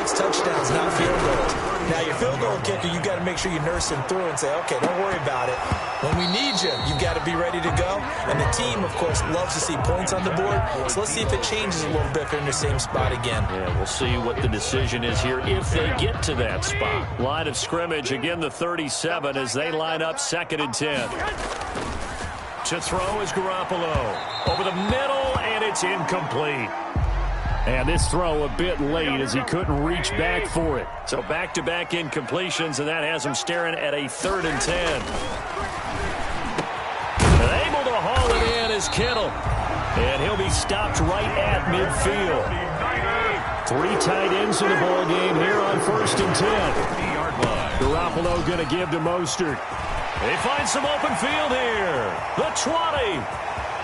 likes touchdowns, not field goals. Now, your field goal kicker, you've got to make sure you nurse him through and say, okay, don't worry about it. When we need you, you've got to be ready to go. And the team, of course, loves to see points on the board. So let's see if it changes a little bit if they're in the same spot again. Yeah, we'll see what the decision is here if they get to that spot. Line of scrimmage, again, the 37 as they line up 2nd and 10. To throw is Garoppolo. Over the middle, and it's incomplete. And this throw a bit late as he couldn't reach back for it. So back-to-back incompletions, and that has him staring at a 3rd and 10. And able to haul it in is Kittle. And he'll be stopped right at midfield. 3 tight ends in the ball game here on 1st and 10. Garoppolo going to give to Mostert. They find some open field here. The 20.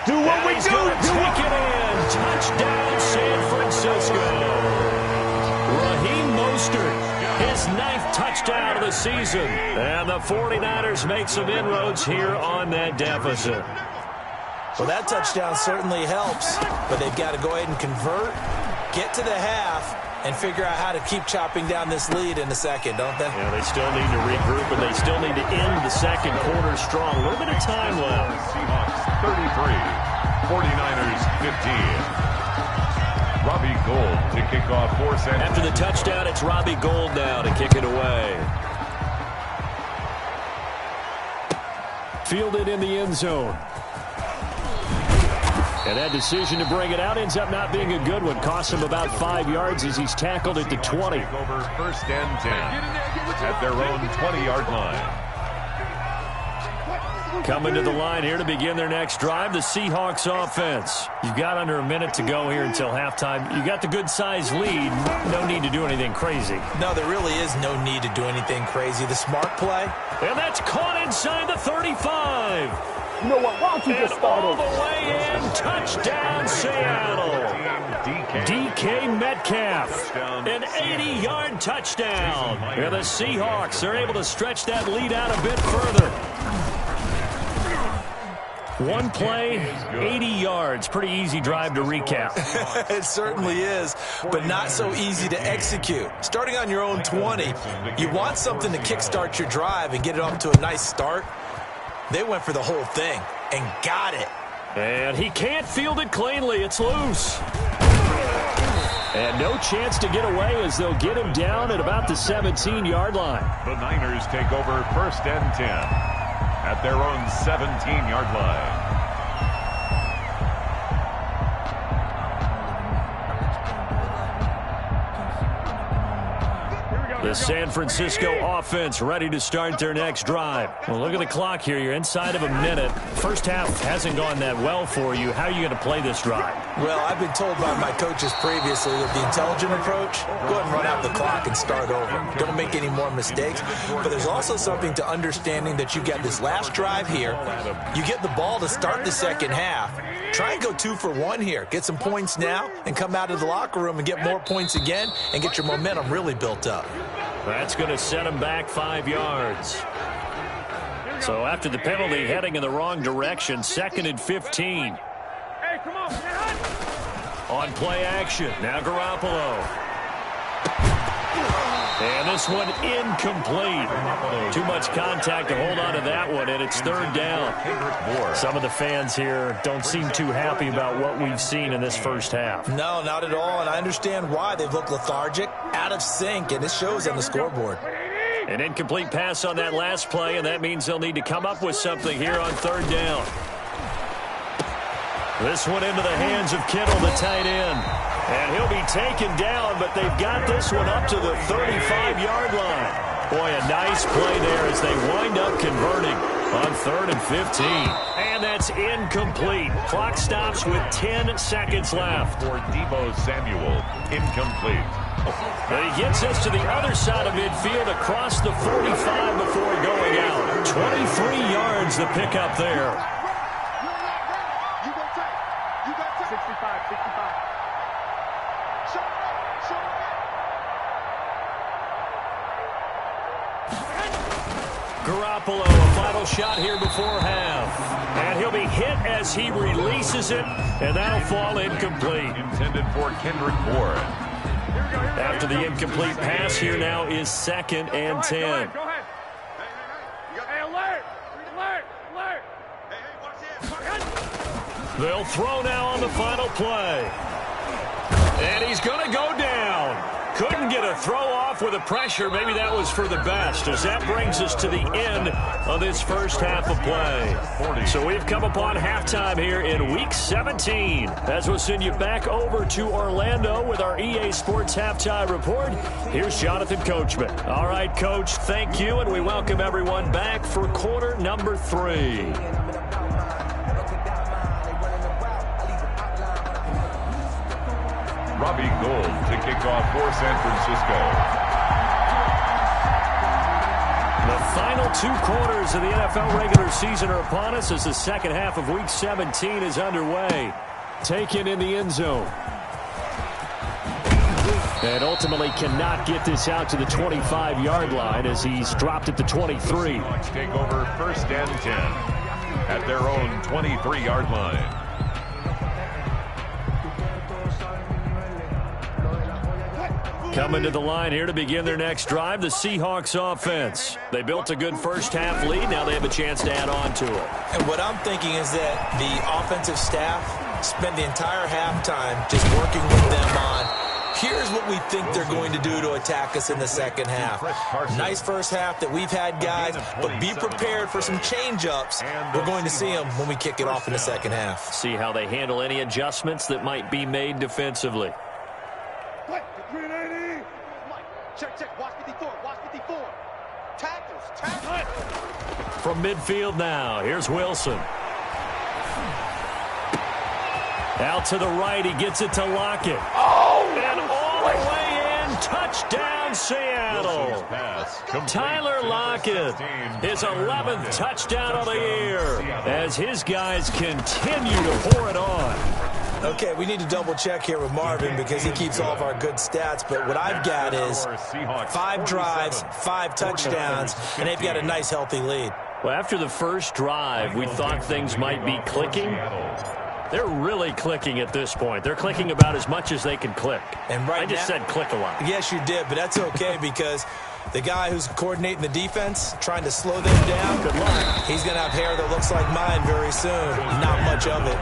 Do what we do. Take it in. Touchdown, San Francisco. Raheem Mostert, his 9th touchdown of the season. And the 49ers make some inroads here on that deficit. Well, that touchdown certainly helps, but they've got to go ahead and convert, get to the half, and figure out how to keep chopping down this lead in the second, don't they? Yeah, they still need to regroup, and they still need to end the second quarter strong. A little bit of time left. Seahawks 33, 49ers 15. Robbie Gould to kick off for San Francisco. After the touchdown, it's Robbie Gould now to kick it away. Fielded in the end zone. And that decision to bring it out ends up not being a good one. Costs him about 5 yards as he's tackled at the 20. Over 1st and 10 at their own 20-yard line. Coming to the line here to begin their next drive, the Seahawks offense. You've got under a minute to go here until halftime. You got the good-sized lead. No need to do anything crazy. No, there really is no need to do anything crazy. The smart play. And that's caught inside the 35. You know what? Why don't you just start all over? the way in. Touchdown, Seattle. DK Metcalf. An 80-yard touchdown. And the Seahawks are able to stretch that lead out a bit further. One play, 80 yards. Pretty easy drive to recap. It certainly is, but not so easy to execute. Starting on your own 20, you want something to kickstart your drive and get it off to a nice start. They went for the whole thing and got it. And he can't field it cleanly. It's loose. And no chance to get away as they'll get him down at about the 17-yard line. The Niners take over 1st and 10 at their own 17-yard line. The San Francisco offense ready to start their next drive. Well, look at the clock here. You're inside of a minute. First half hasn't gone that well for you. How are you going to play this drive? Well, I've been told by my coaches previously that the intelligent approach, go ahead and run out the clock and start over. Don't make any more mistakes. But there's also something to understanding that you got this last drive here. You get the ball to start the second half. Try and go 2 for 1 here. Get some points now and come out of the locker room and get more points again and get your momentum really built up. That's going to set him back 5 yards. So after the penalty, heading in the wrong direction, 2nd and 15. Hey, come on. On play action, now Garoppolo. And this one incomplete. Too much contact to hold on to that one, and it's 3rd down. Some of the fans here don't seem too happy about what we've seen in this first half. No, not at all, and I understand why. They've looked lethargic, out of sync, and it shows on the scoreboard. An incomplete pass on that last play, and that means they'll need to come up with something here on 3rd down. This one into the hands of Kittle, the tight end. And he'll be taken down, but they've got this one up to the 35-yard line. Boy, a nice play there as they wind up converting on 3rd and 15. And that's incomplete. Clock stops with 10 seconds left. For Deebo Samuel, incomplete. And he gets us to the other side of midfield across the 45 before going out. 23 yards the pickup there. You got 65. Garoppolo, a final shot here before half. And he'll be hit as he releases it, and that'll fall incomplete. Intended for Kendrick Bourne. After the incomplete pass, here now is 2nd and 10. Go ahead. Hey, alert! They'll throw now on the final play. And he's going to go down. Couldn't get a throw off with the pressure. Maybe that was for the best, as that brings us to the end of this first half of play. So we've come upon halftime here in Week 17. As we'll send you back over to Orlando with our EA Sports Halftime Report, here's Jonathan Coachman. All right, Coach, thank you, and we welcome everyone back for quarter number 3. Robbie Gould to kick off for San Francisco. The final 2 quarters of the NFL regular season are upon us as the second half of Week 17 is underway. Taken in the end zone. And ultimately cannot get this out to the 25-yard line as he's dropped at the 23. Seahawks take over 1st and 10 at their own 23-yard line. Coming to the line here to begin their next drive, the Seahawks offense. They built a good first half lead. Now they have a chance to add on to it. And what I'm thinking is that the offensive staff spent the entire halftime just working with them on, here's what we think they're going to do to attack us in the second half. Nice first half that we've had, guys, but be prepared for some change-ups. We're going to see them when we kick it off in the second half. See how they handle any adjustments that might be made defensively. Check. Watch 54. Tackles. From midfield now, here's Wilson. Out to the right, he gets it to Lockett. And all the way in, touchdown Seattle. Tyler Lockett, his 11th touchdown of the year, as his guys continue to pour it on. Okay, we need to double-check here with Marvin because he keeps all of our good stats, but what I've got is 5 drives, 5 touchdowns, and they've got a nice, healthy lead. Well, after the first drive, we thought things might be clicking. They're really clicking at this point. They're clicking about as much as they can click. And right I just said click a lot. Yes, you did, but that's okay because the guy who's coordinating the defense, trying to slow them down, good luck. He's going to have hair that looks like mine very soon. Not much of it.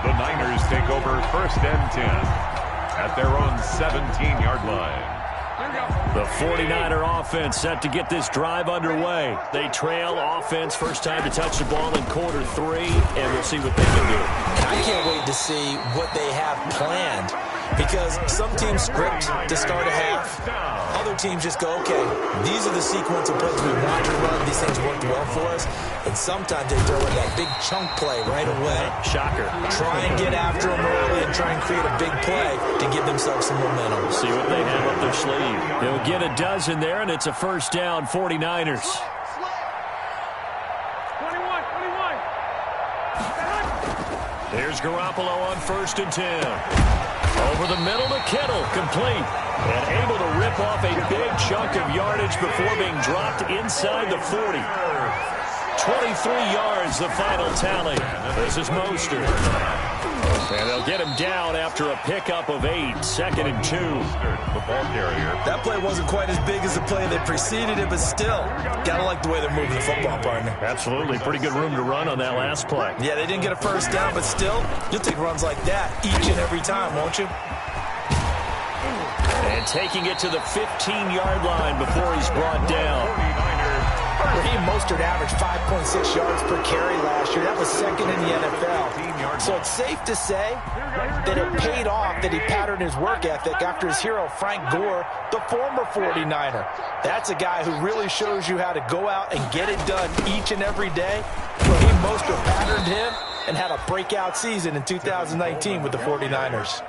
The Niners take over 1st and 10 at their own 17-yard line. The 49er offense set to get this drive underway. They trail offense, first time to touch the ball in quarter 3, and we'll see what they can do. I can't wait to see what they have planned because some teams script to start a half. Other teams just go, okay, these are the sequence of plays we want to run. These things worked well for us. And sometimes they throw in that big chunk play right away. Shocker. Try and get after them early and try and create a big play to give themselves some momentum. See what they have up their sleeve. They'll get a dozen there, and it's a first down, 49ers. 21. Here's Garoppolo on 1st and 10. Over the middle to Kittle, complete. And able to rip off a big chunk of yardage before being dropped inside the 40. 23 yards, the final tally. This is Mostert. And they'll get him down after a pickup of 8, 2nd and 2. The ball carrier. That play wasn't quite as big as the play that preceded it, but still, gotta like the way they're moving the football, partner. Absolutely. Pretty good room to run on that last play. Yeah, they didn't get a first down, but still, you'll take runs like that each and every time, won't you? And taking it to the 15-yard line before he's brought down. Raheem Mostert averaged 5.6 yards per carry last year. That was 2nd in the NFL. So it's safe to say that it paid off that he patterned his work ethic after his hero, Frank Gore, the former 49er. That's a guy who really shows you how to go out and get it done each and every day. Raheem Mostert patterned him and had a breakout season in 2019 with the 49ers.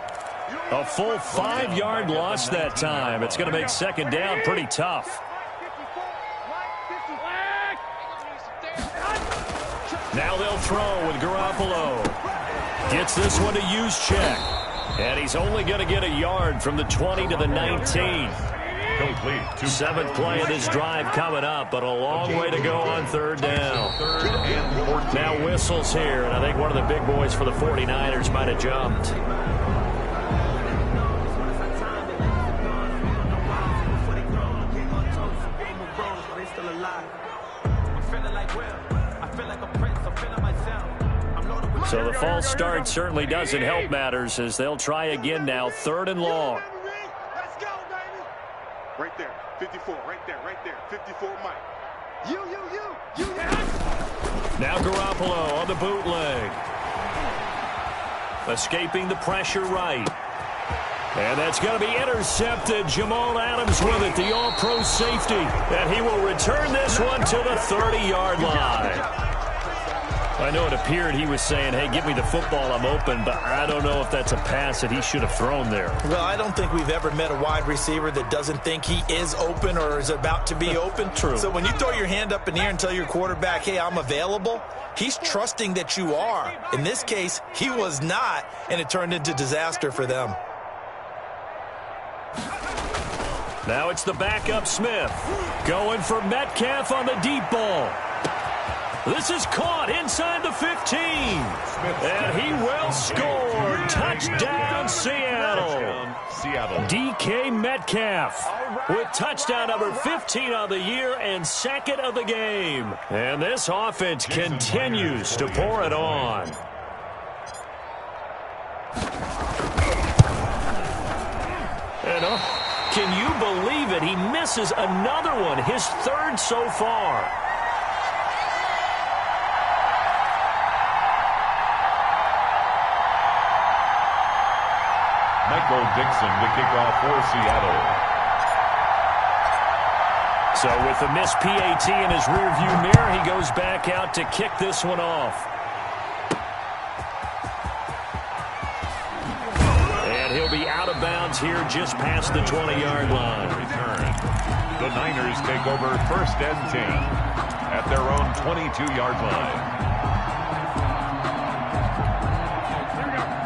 A full 5-yard loss that time. It's going to make 2nd down pretty tough. Now they'll throw with Garoppolo. Gets this one to Juszczyk. And he's only going to get a yard from the 20 to the 19. Complete. 7th play of this drive coming up, but a long way to go on 3rd down. 3rd and 14. Now whistles here, and I think one of the big boys for the 49ers might have jumped. feel alive. I'm feeling like Will. I feel like a prince. I'm feeling myself. I'm loaded with So the false start certainly doesn't help matters as they'll try again now, 3rd and long. Let's go, baby. Right there, 54, right there, 54, Mike. You. Now Garoppolo on the bootleg. Escaping the pressure right. And that's going to be intercepted. Jamal Adams with it, the all-pro safety. And he will return this one to the 30-yard line. I know it appeared he was saying, hey, give me the football, I'm open, but I don't know if that's a pass that he should have thrown there. Well, I don't think we've ever met a wide receiver that doesn't think he is open or is about to be open. True. So when you throw your hand up in the air and tell your quarterback, hey, I'm available, he's trusting that you are. In this case, he was not, and it turned into disaster for them. Now it's the backup Smith. Going for Metcalf on the deep ball. This is caught inside the 15. And he will score. Touchdown, Seattle. DK Metcalf with touchdown number 15 of the year and 2nd of the game. And this offense continues to pour it on. And can you believe it? He misses another one, his 3rd so far. Michael Dixon to kick off for Seattle. So with the missed PAT in his rearview mirror, he goes back out to kick this one off. And he'll be out of bounds here just past the 20-yard line. Return. The Niners take over 1st and 10 at their own 22-yard line.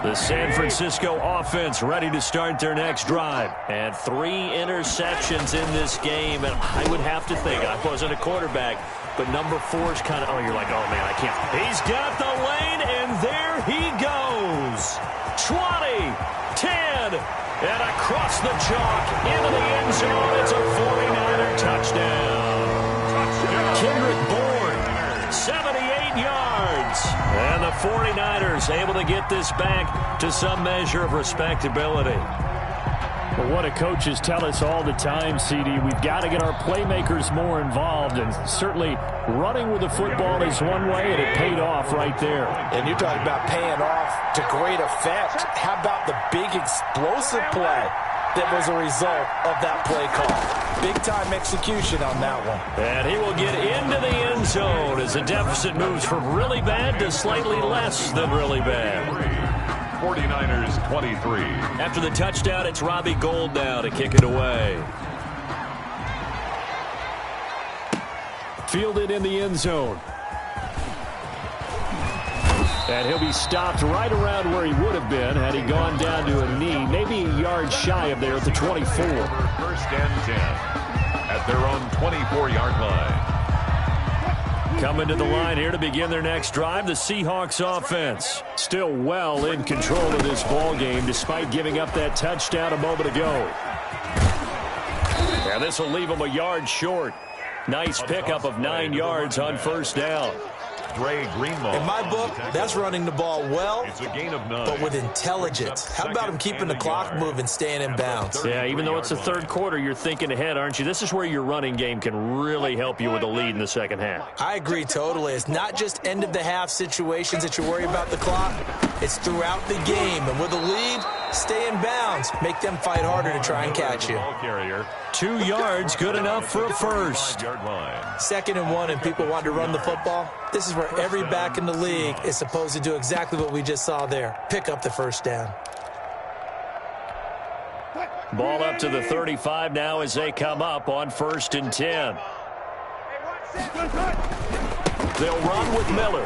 The San Francisco offense ready to start their next drive. And 3 interceptions in this game. And I would have to think, I wasn't a quarterback, but number 4 is kind of, you're like, oh, man, I can't. He's got the lane, and there he goes. 20, 10, and across the chalk into the end zone. It's a 49er touchdown. Kendrick Bourne, 78 yards. And the 49ers able to get this back to some measure of respectability. Well, what do coaches tell us all the time, CD? We've got to get our playmakers more involved, and certainly running with the football is one way, and it paid off right there. And you're talking about paying off to great effect. How about the big explosive play that was a result of that play call? Big-time execution on that one. And he will get into the end zone as the deficit moves from really bad to slightly less than really bad. 49ers 23. After the touchdown, it's Robbie Gould now to kick it away. Fielded in the end zone. And he'll be stopped right around where he would have been had he gone down to a knee, maybe a yard shy of there at the 24. 1st and 10 at their own 24-yard line. Coming to the line here to begin their next drive, the Seahawks offense. Still well in control of this ball game despite giving up that touchdown a moment ago. And this will leave them a yard short. Nice pickup of 9 yards on 1st down. In my book, that's running the ball well, It's a gain of 9. but with intelligence. How about him keeping the clock moving, staying in bounds? Yeah, even though it's the 3rd quarter, you're thinking ahead, aren't you? This is where your running game can really help you with a lead in the 2nd half. I agree totally. It's not just end-of-the-half situations that you worry about the clock. It's throughout the game. And with a lead, stay in bounds. Make them fight harder to try and catch you. 2 yards, good enough for a first. 2nd and 1, and people want to run the football. This is where every back in the league is supposed to do exactly what we just saw there. Pick up the 1st down. Ball up to the 35 now as they come up on 1st and 10. They'll run with Miller.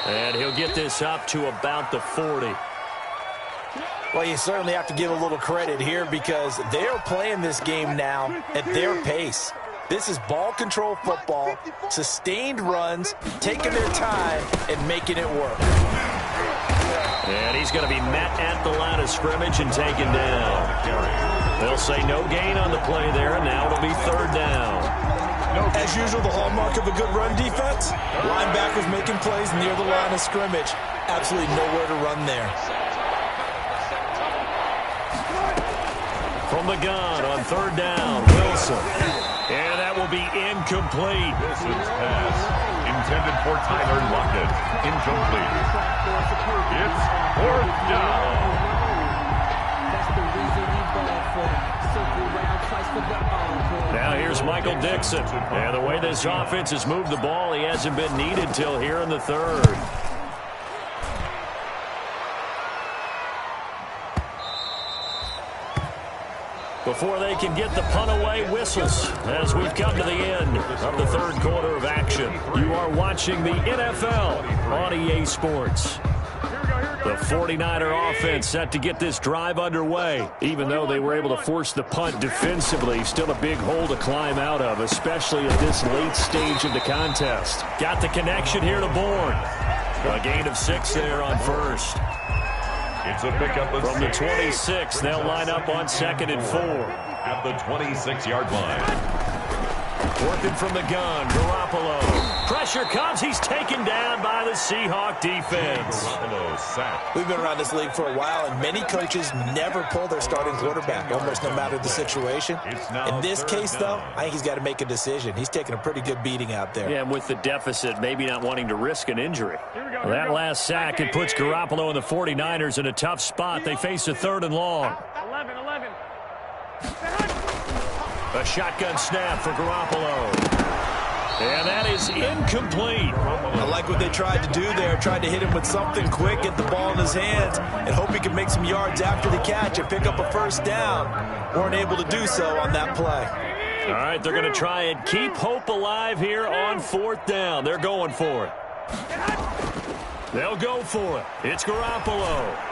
And he'll get this up to about the 40. Well, you certainly have to give a little credit here because they're playing this game now at their pace. This is ball control football, sustained runs, taking their time, and making it work. And he's going to be met at the line of scrimmage and taken down. They'll They'll say no gain on the play there, and now it'll be third down. As usual, the hallmark of a good run defense, linebackers making plays near the line of scrimmage. Absolutely nowhere to run there. From the gun on third down, Wilson. And that will be incomplete. Wilson's pass intended for Tyler Lockett. Incomplete. It's fourth down. Now here's Michael Dixon. And the way this offense has moved the ball, he hasn't been needed till here in the third. Before they can get the punt away, whistles as we've come to the end of the third quarter of action. You are watching the NFL on EA Sports. The 49er offense set to get this drive underway. Even though they were able to force the punt defensively, still a big hole to climb out of, especially at this late stage of the contest. Got the connection here to Bourne. A gain of 6 there on first. It's a pickup of From the 26, they'll line up on 2nd and 4. At the 26-yard line. Working from the gun, Garoppolo. Pressure comes. He's taken down by the Seahawk defense. Garoppolo sacked. We've been around this league for a while, and many coaches never pull their starting quarterback, almost no matter the situation. In this case, though, I think he's got to make a decision. He's taking a pretty good beating out there. Yeah, and with the deficit, maybe not wanting to risk an injury. That last sack, it puts Garoppolo and the 49ers in a tough spot. They face a 3rd and long. 11. A shotgun snap for Garoppolo. And that is incomplete. I like what they tried to do there. Tried to hit him with something quick, get the ball in his hands, and hope he can make some yards after the catch and pick up a first down. Weren't able to do so on that play. All right, they're going to try and keep hope alive here on 4th down. They're going for it. They'll go for it. It's Garoppolo.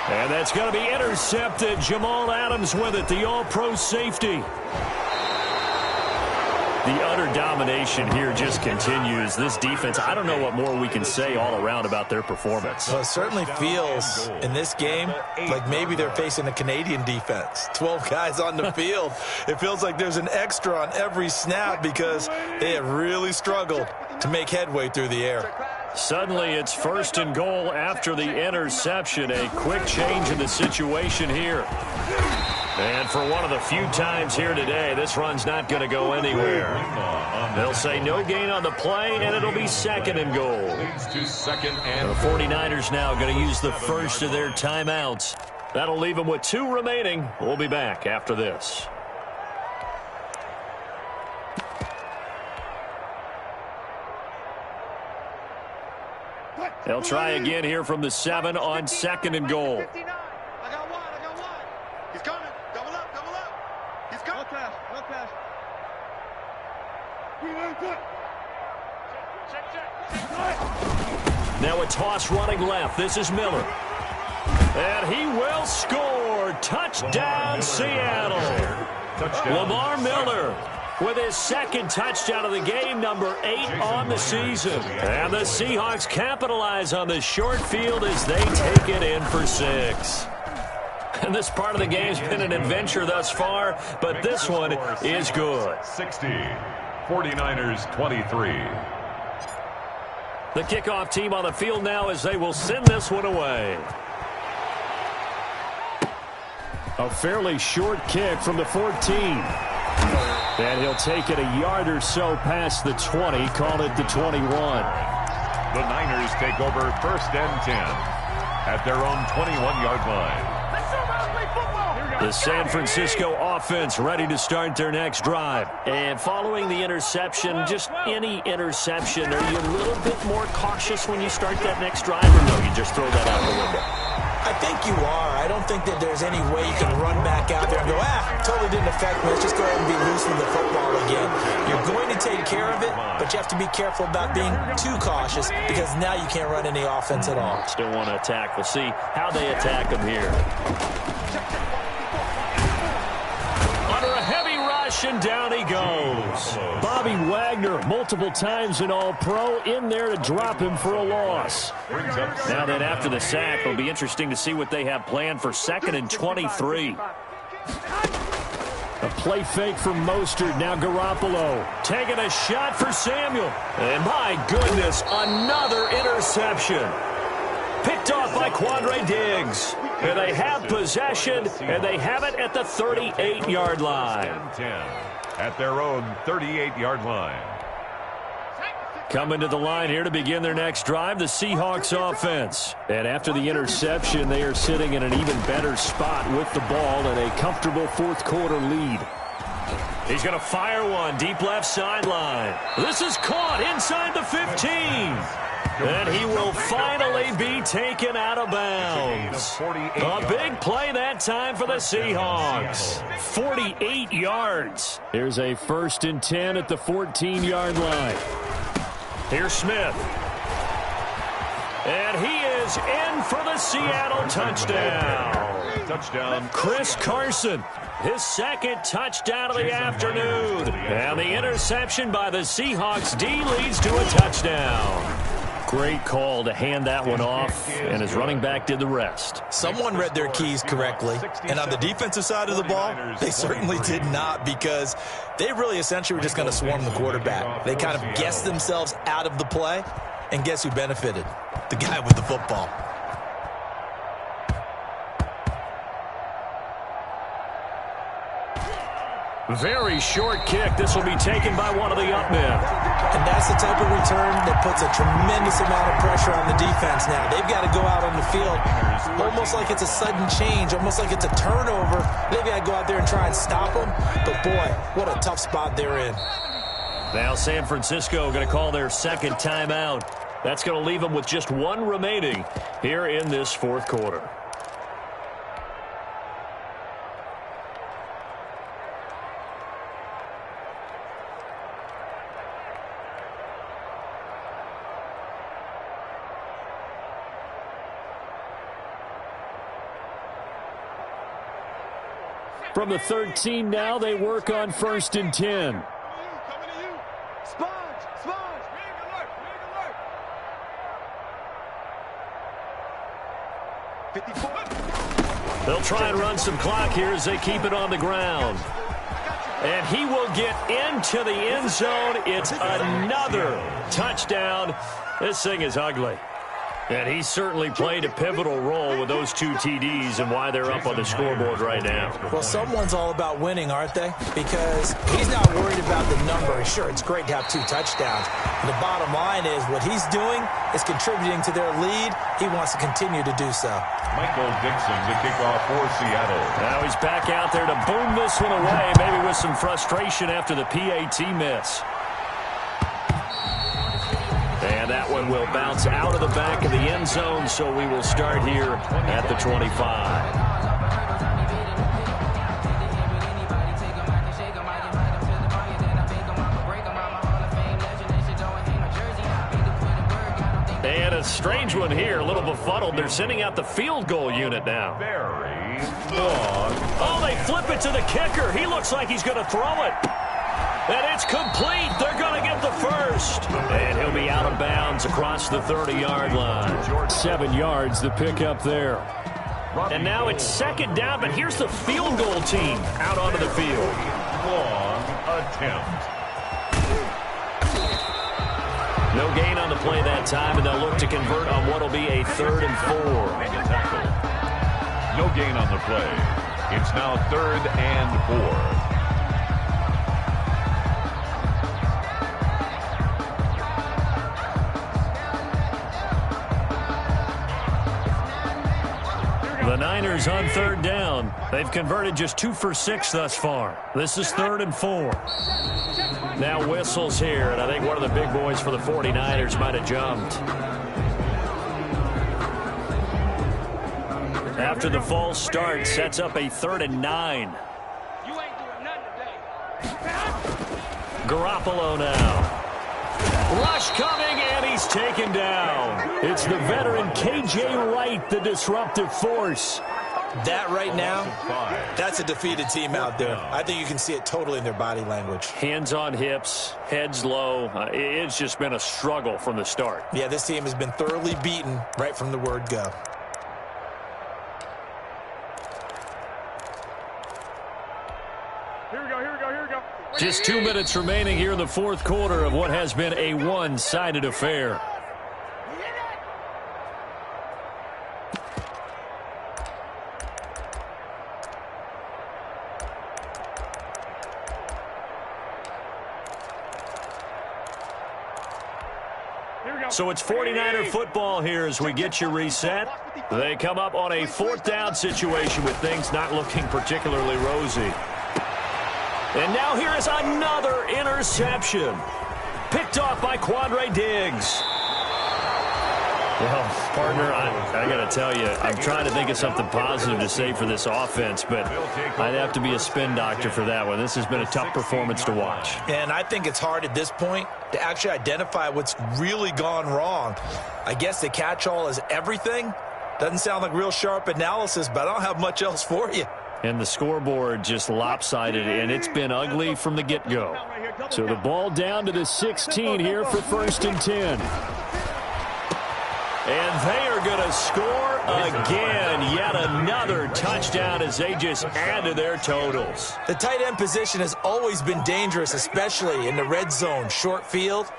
And that's going to be intercepted. Jamal Adams with it, the all-pro safety. The utter domination here just continues. This defense, I don't know what more we can say all around about their performance. Well, it certainly feels in this game like maybe they're facing a Canadian defense. 12 guys on the field. It feels like there's an extra on every snap because they have really struggled to make headway through the air. Suddenly, it's 1st and goal after the interception. A quick change in the situation here. And for one of the few times here today, this run's not going to go anywhere. They'll say no gain on the play, and it'll be 2nd and goal. The 49ers now going to use the first of their timeouts. That'll leave them with 2 remaining. We'll be back after this. They'll try again here from the 7 on 2nd and goal. I got one. He's coming. Double up. He's coming. No pass. Check. Now a toss running left. This is Miller. And he will score. Touchdown, Seattle. Lamar Miller with his 2nd touchdown of the game, number 8 on the season. And the Seahawks capitalize on the short field as they take it in for 6. And this part of the game's been an adventure thus far, but this one is good. 60, 49ers 23. The kickoff team on the field now as they will send this one away. A fairly short kick from the 14. And he'll take it a yard or so past the 20, call it the 21. The Niners take over 1st and 10 at their own 21-yard line. The San Francisco offense ready to start their next drive. And following the interception, just any interception, are you a little bit more cautious when you start that next drive, or no, you just throw that out the window? I think you are. I don't think that there's any way you can run back out there and go, totally didn't affect me. Let's just go ahead and be loose with the football again. You're going to take care of it, but you have to be careful about being too cautious because now you can't run any offense at all. Still want to attack. We'll see how they attack them here. Under a heavy rush, and down he goes. Bobby Wagner, multiple times an All-Pro, in there to drop him for a loss. Now then, after the sack, it'll be interesting to see what they have planned for 2nd and 23. A play fake from Mostert. Now Garoppolo taking a shot for Samuel. And my goodness, another interception. Picked off by Quandre Diggs. And they have possession, and they have it at the 38-yard line. 10 at their own 38-yard line. Coming to the line here to begin their next drive, the Seahawks offense. And after the interception, they are sitting in an even better spot with the ball and a comfortable fourth-quarter lead. He's going to fire one deep left sideline. This is caught inside the 15. And he will finally be taken out of bounds. A big play that time for the Seahawks. 48 yards. Here's a 1st and 10 at the 14-yard line. Here's Smith. And he is in for the Seattle touchdown. Touchdown. Chris Carson, his 2nd touchdown of the afternoon. And the interception by the Seahawks D leads to a touchdown. Great call to hand that one off, and his running back did the rest. Someone read their keys correctly, and on the defensive side of the ball, they certainly did not, because they really essentially were just going to swarm the quarterback. They kind of guessed themselves out of the play, and guess who benefited? The guy with the football. Very short kick. This will be taken by one of the up men. And that's the type of return that puts a tremendous amount of pressure on the defense now. They've got to go out on the field almost like it's a sudden change, almost like it's a turnover. They've got to go out there and try and stop them. But, boy, what a tough spot they're in. Now San Francisco going to call their 2nd timeout. That's going to leave them with just one remaining here in this 4th quarter. From the 13 now, they work on 1st and 10. Coming to you. Sponge. Ring alert. 54. They'll try and run some clock here as they keep it on the ground. And he will get into the end zone. It's another touchdown. This thing is ugly. And he certainly played a pivotal role with those 2 TDs and why they're up on the scoreboard right now. Well, someone's all about winning, aren't they? Because he's not worried about the number. Sure, it's great to have 2 touchdowns. The bottom line is what he's doing is contributing to their lead. He wants to continue to do so. Michael Dixon to kick off for Seattle. Now he's back out there to boom this one away, maybe with some frustration after the PAT miss. And that one will bounce out of the back of the end zone, so we will start here at the 25. And a strange one here, a little befuddled. They're sending out the field goal unit now. Very long. Oh, they flip it to the kicker. He looks like he's going to throw it. And it's complete. They're going to get the first. And he'll be out of bounds across the 30-yard line. 7 yards, the pickup there. And now it's 2nd down, but here's the field goal team out onto the field. Long attempt. No gain on the play that time, and they'll look to convert on what will be a 3rd and 4. No gain on the play. It's now 3rd and 4. The Niners on 3rd down. They've converted just 2 for 6 thus far. This is 3rd and 4. Now whistles here, and I think one of the big boys for the 49ers might have jumped. After the false start, sets up a 3rd and 9. You ain't doing nothing today. Garoppolo now. Rush coming, and he's taken down. It's the veteran K.J. Wright, the disruptive force. That right now, that's a defeated team out there. I think you can see it totally in their body language. Hands on hips, heads low. It's just been a struggle from the start. Yeah, this team has been thoroughly beaten right from the word go. Here we go, here we go, here we go. Just 2 minutes remaining here in the fourth quarter of what has been a one-sided affair. So it's 49er football here as we get you reset. They come up on a fourth down situation with things not looking particularly rosy. And now here is another interception. Picked off by Quandre Diggs. Well, partner, I got to tell you, I'm trying to think of something positive to say for this offense, but I'd have to be a spin doctor for that one. This has been a tough performance to watch. And I think it's hard at this point to actually identify what's really gone wrong. I guess the catch-all is everything. Doesn't sound like real sharp analysis, but I don't have much else for you. And the scoreboard just lopsided, and it's been ugly from the get-go. So the ball down to the 16 here for 1st and 10. And they are going to score again. Yet another touchdown as they just add to their totals. The tight end position has always been dangerous, especially in the red zone, short field.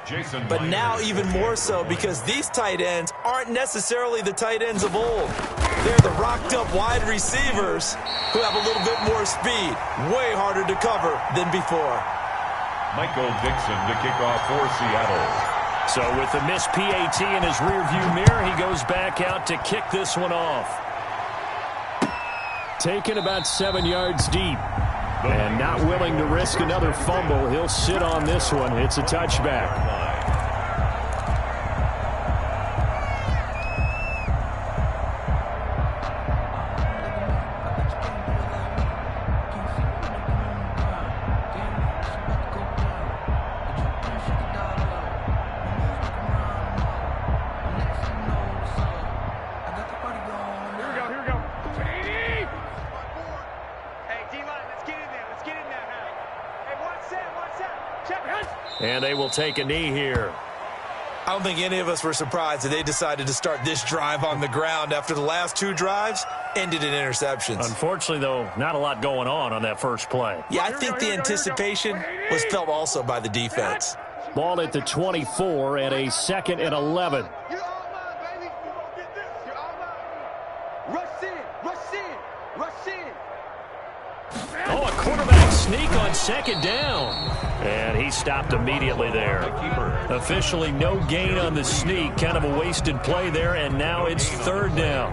But now even more so because these tight ends aren't necessarily the tight ends of old. They're the rocked-up wide receivers who have a little bit more speed. Way harder to cover than before. Michael Dixon to kick off for Seattle. So with the missed PAT in his rearview mirror, he goes back out to kick this one off. Taken about 7 yards deep. And not willing to risk another fumble. He'll sit on this one. It's a touchback. And they will take a knee here. I don't think any of us were surprised that they decided to start this drive on the ground after the last 2 drives ended in interceptions. Unfortunately, though, not a lot going on that first play. Yeah, I think the anticipation was felt also by the defense. Ball at the 24 and a 2nd and 11. You're all mine, baby. You're going to get this. You're all mine. Rush in. Rush in. Rush in. Oh, a quarterback sneak on 2nd down. And he stopped immediately there. Officially no gain on the sneak. Kind of a wasted play there, and now it's 3rd down.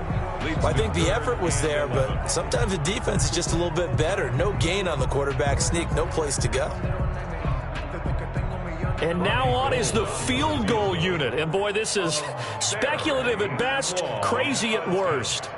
Well, I think the effort was there, but sometimes the defense is just a little bit better. No gain on the quarterback sneak, no place to go. And now on is the field goal unit. And, boy, this is speculative at best, crazy at worst.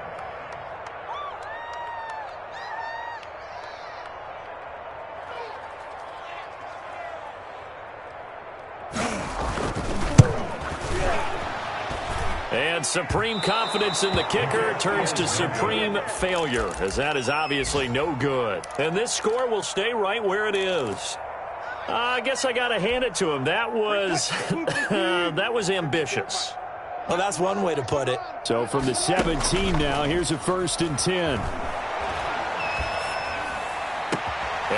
And supreme confidence in the kicker turns to supreme failure, as that is obviously no good. And this score will stay right where it is. I guess I got to hand it to him. That was that was ambitious. Well, that's one way to put it. So from the 17 now, here's a 1st and 10.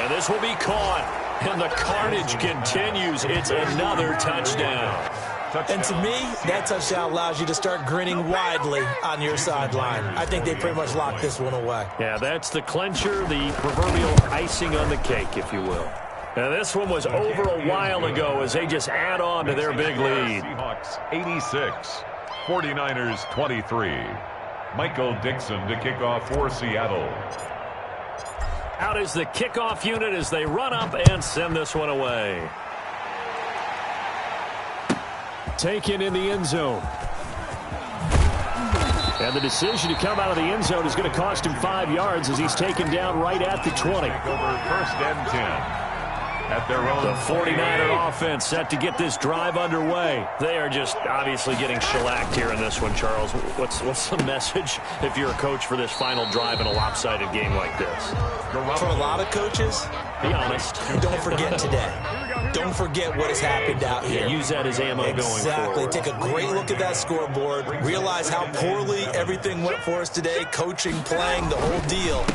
And this will be caught. And the carnage continues. It's another touchdown. And to me, that touchdown allows you to start grinning widely on your sideline. I think they pretty much locked this one away. Yeah, that's the clincher, the proverbial icing on the cake, if you will. Now, this one was over a while ago as they just add on to their big lead. Seahawks 86, 49ers 23. Michael Dixon to kick off for Seattle. Out is the kickoff unit as they run up and send this one away. Taken in the end zone. And the decision to come out of the end zone is going to cost him 5 yards as he's taken down right at the 20. Over 1st and 10. At their own The 49er offense set to get this drive underway. They are just obviously getting shellacked here in this one, Charles. What's the message if you're a coach for this final drive in a lopsided game like this? For a lot of coaches, be honest. Don't forget today. Don't forget what has happened out here. Use that as ammo going forward. Exactly. Take a great look at that scoreboard. Realize how poorly everything went for us today. Coaching, playing, the whole deal.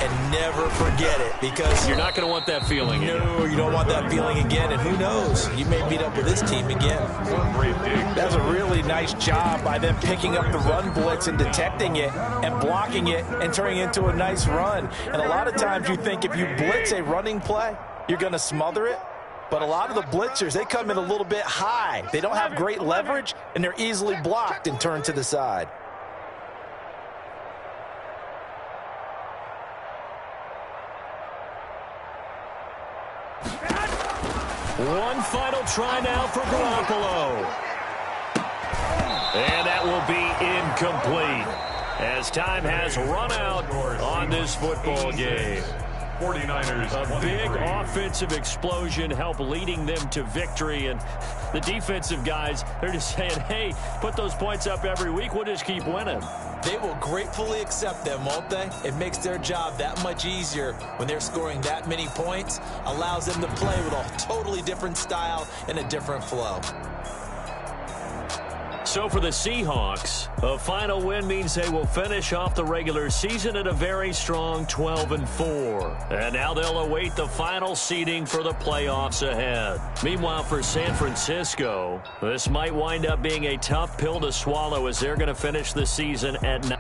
and never forget it, because you're not going to want that feeling again. No, you don't want that feeling again, and who knows, you may meet up with this team again. That's a really nice job by them picking up the run blitz and detecting it and blocking it and turning it into a nice run. And a lot of times you think if you blitz a running play, you're going to smother it. But a lot of the blitzers, they come in a little bit high. They don't have great leverage, and they're easily blocked and turned to the side. One final try now for Garoppolo. And that will be incomplete, as time has run out on this football game. 49ers. A big offensive explosion helped leading them to victory. And the defensive guys, they're just saying, hey, put those points up every week. We'll just keep winning. They will gratefully accept them, won't they? It makes their job that much easier when they're scoring that many points. Allows them to play with a totally different style and a different flow. So for the Seahawks, a final win means they will finish off the regular season at a very strong 12-4. And now they'll await the final seeding for the playoffs ahead. Meanwhile, for San Francisco, this might wind up being a tough pill to swallow, as they're going to finish the season at 9.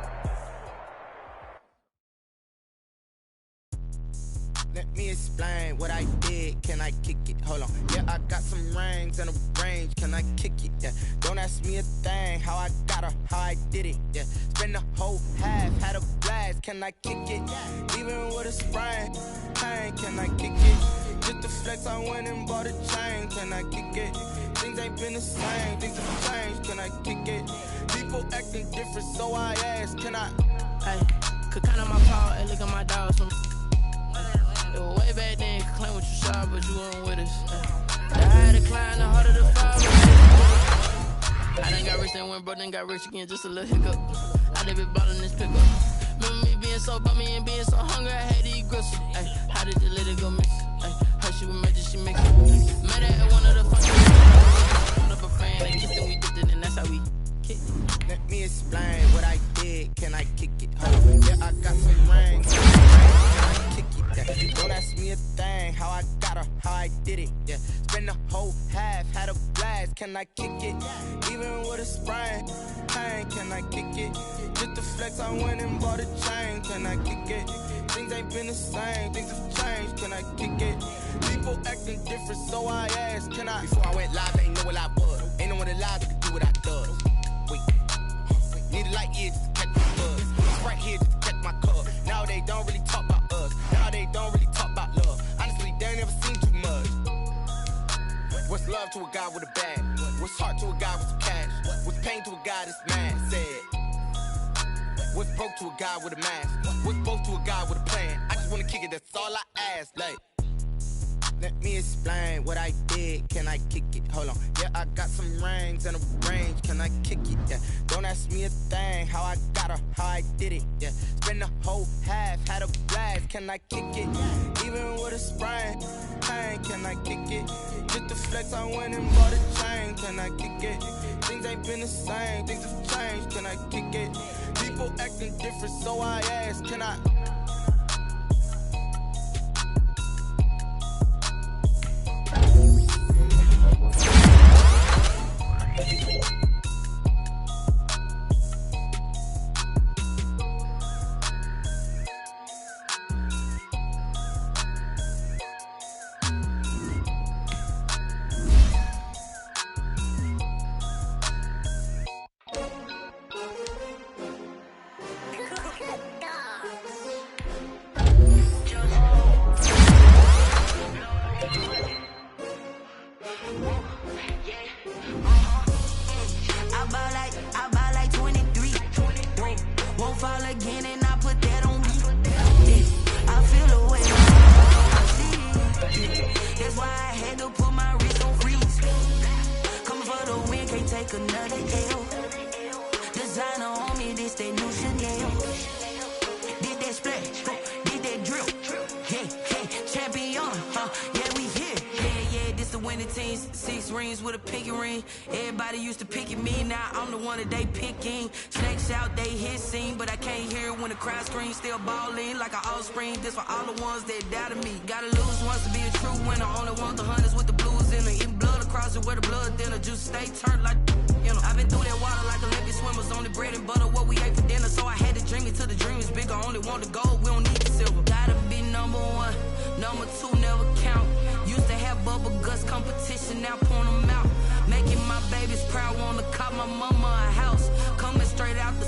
Let me explain what I did. Can I kick it? Hold on. Yeah, I got some rings and a range. Can I kick it? Yeah. Don't ask me a thing. How I got her, how I did it. Yeah. Spend the whole half, had a blast. Can I kick it? Even with a sprain, pain. Can I kick it? Just to flex, I went and bought a chain. Can I kick it? Things ain't been the same. Things have changed. Can I kick it? People acting different, so I ask. Can I? Hey, could count on my paw and look at my dogs from. It was way back then, could claim what you saw, but you weren't with us. The higher the climb, the harder the fall. I done got rich and went broke, then got rich again, just a little hiccup. I done been ballin' this pickup. Remember me being so bummy and being so hungry, I had to eat gristle. Ay, how did you let it go miss? Ay, her she was magic, she mixed it. Met her at one of the fucking up a friend, they kissed and we did it, and that's how we kicked it. Let me explain what I did. Can I kick it? Yeah, I got some rings. Can I kick it? Yeah. Don't ask me a thing. How I got her, how I did it. Yeah. Spend the whole half, had a blast. Can I kick it? Even with a sprain, pain. Can I kick it? Just to flex, I went and bought a chain. Can I kick it? Things ain't been the same. Things have changed. Can I kick it? People acting different, so I asked. Can I? Before I went live, I ain't know what I was. Ain't no one alive that could do what I does. Wait. Need a light here just to catch my buzz. It's right here just to catch my cup. Now they don't really talk about us. Now they don't really talk about love. Honestly, they ain't never seen too much. What's love to a guy with a bag? What's heart to a guy with some cash? What's pain to a guy that's mad? Said. What's broke to a guy with a mask? What's both to a guy with a plan? I just wanna kick it, that's all I ask. Like, let me explain what I did. Can I kick it? Hold on. Yeah, I got some rings and a range. Can I kick it? Yeah. Don't ask me a thing. How I got her, how I did it. Yeah. Spend the whole half, had a blast. Can I kick it? Even with a sprain, pain. Can I kick it? Just to flex, I went and bought a chain. Can I kick it? Things ain't been the same. Things have changed. Can I kick it? People acting different, so I ask. Can I? winning teams, 6 rings with a pinky ring. Everybody used to pick at me, now I'm the one that they picking. Snakes out, they hit scene, but I can't hear it when the crowd screams. Still balling like an offspring. This for all the ones that doubted me. Gotta lose once to be a true winner. Only want the hunters with the blues in it. Eating blood across it where the blood dinner. Juice stay turned like, you know. I've been through that water like Olympic swimmers. Only bread and butter what we ate for dinner. So I had to dream it till the dream is bigger. Only want the gold, we don't need the silver. Gotta be number 1, number 2 never count. Used to have bubble guts competition, now point them out. Making my babies proud, wanna cop my mama a house. Coming straight out the